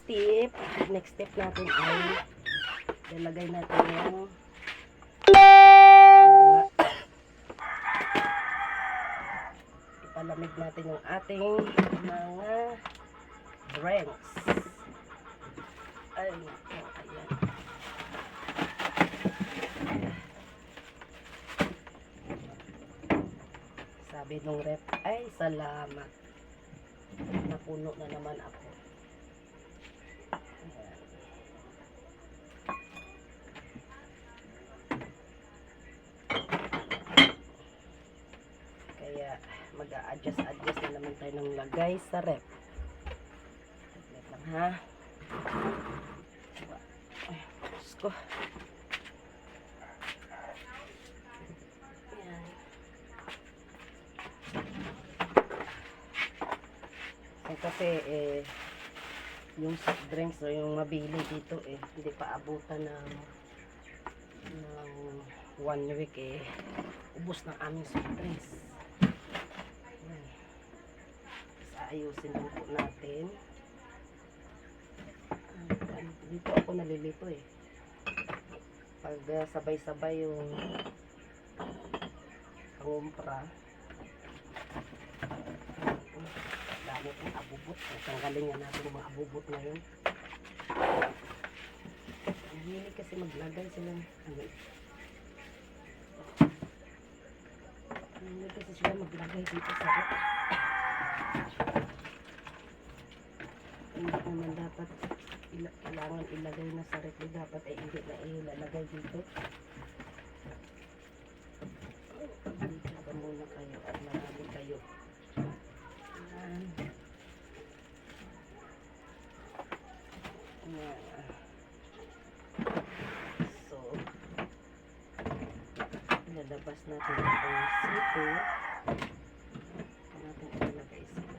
next step natin ay lalagay natin yung ipalamig natin yung ating mga drinks. Ay, ayan. Sabi nung rep, ay salamat. Napuno na naman ako. Ayan. Kaya mag-a-adjust na naman tayo ng lagay sa rep. Wait lang ha. Ay, Diyos ko. Ayan. Kasi yung soft drinks o yung mabili dito hindi pa abutan ng 1 week ubos ng aming soft drinks. Ayan. Ayusin lang po natin. Dito ako nalilito pag sabay-sabay yung pangumpra. Dami pong abubot. Tanggalin nga natin yung mga abubot na yun. Mahilig kasi maglagay silang mahilig kasi sila maglagay dito sa rep. Hindi naman dapat kailangan ilagay na sa rep. Dapat hindi na ilalagay dito. Dito ka muna kayo at marami kayo. So, ilalabas natin itong sito. Natin ilalagay sila.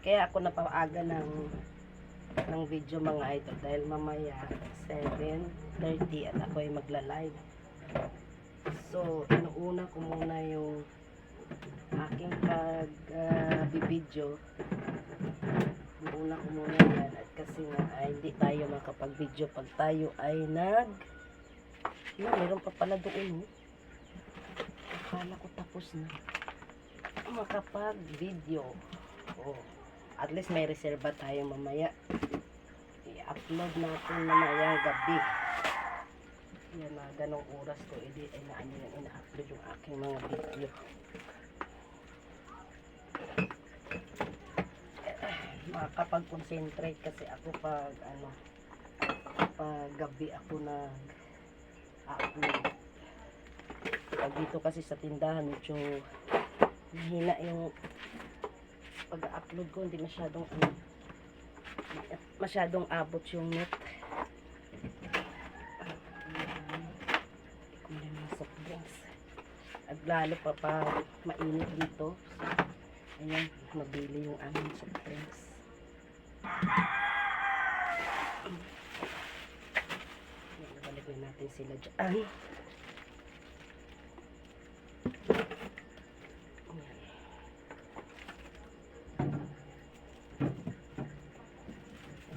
Kaya ako napaaga ng video mga idol dahil mamaya 7:30 at ako ay magla-live. So, inuuna ko muna yung aking pag-video. Inuuna ko muna yan at kasi nga ay hindi tayo makapag-video pag tayo ay meron pa pala doon. Akala ko tapos na makapag-video. At least may reserva tayo mamaya. I-upload natin mamaya gabi. Yan na ganong oras ko ina-upload yung aking mga video. Makakapag-concentrate kasi ako pag gabi ako nag-upload. Pag dito kasi sa tindahan medyo mahina yung pag-upload ko, hindi masyadong abot yung net. At lalo pa mainit dito. Ayan, mabili yung aming soft drinks. Nabalik natin sila dyan. Ayan.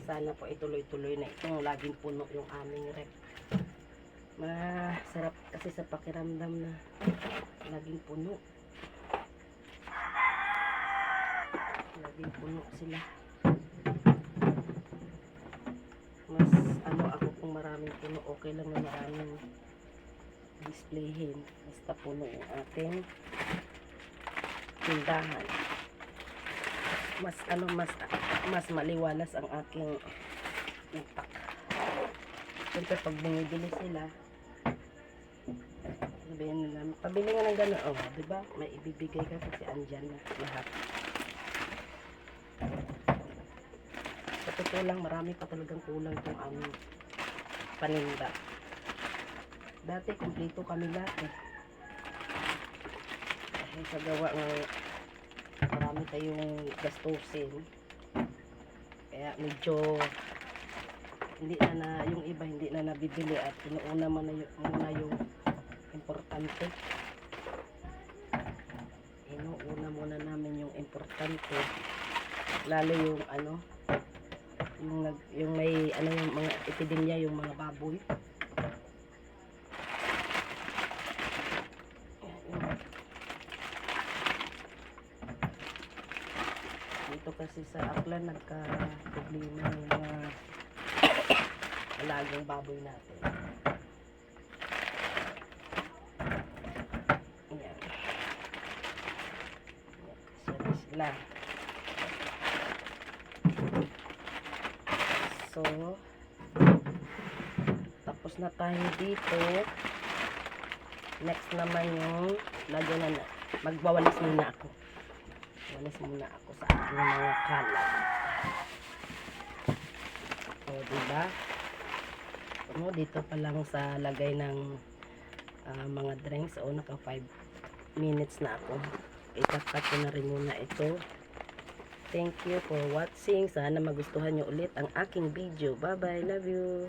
Sana po ituloy-tuloy na itong laging puno yung aming rep. Masarap kasi sa pakiramdam na laging puno. Laging puno sila. Mas ako kung maraming puno, okay lang na maraming displayhin. Basta puno yung ating tindahan. Mas maliwalas ang aking impact. Siyempre pag bumibili sila, sabihin nila, pabili nga ng gano'n, diba? May ibibigay ka kasi andyan na lahat. Sa totoo lang, marami pa talagang kulang itong aming paninda. Dati, kumpleto kami lahat sa gawa ng marami tayong gastusin. Kaya medyo yung iba hindi na nabibili at inuuna muna yung importante. Inuuna muna namin yung importante lalo yung ano, yung may ano, yung mga epidemya, yung mga baboy. Dito kasi sa Aklan nagka-problema yung mga alagang baboy natin. Ayan. Sorry sila. So, tapos na tayo dito. Next naman yung lagyan na, magwawalis muna ako. Walis muna ako sa aking mga kalat. O, diba? O, dito pa lang sa lagay ng mga drinks. O, naka 5 minutes na ako. Ikakat ko na rin muna ito. Thank you for watching. Sana magustuhan nyo ulit ang aking video. Bye-bye. Love you.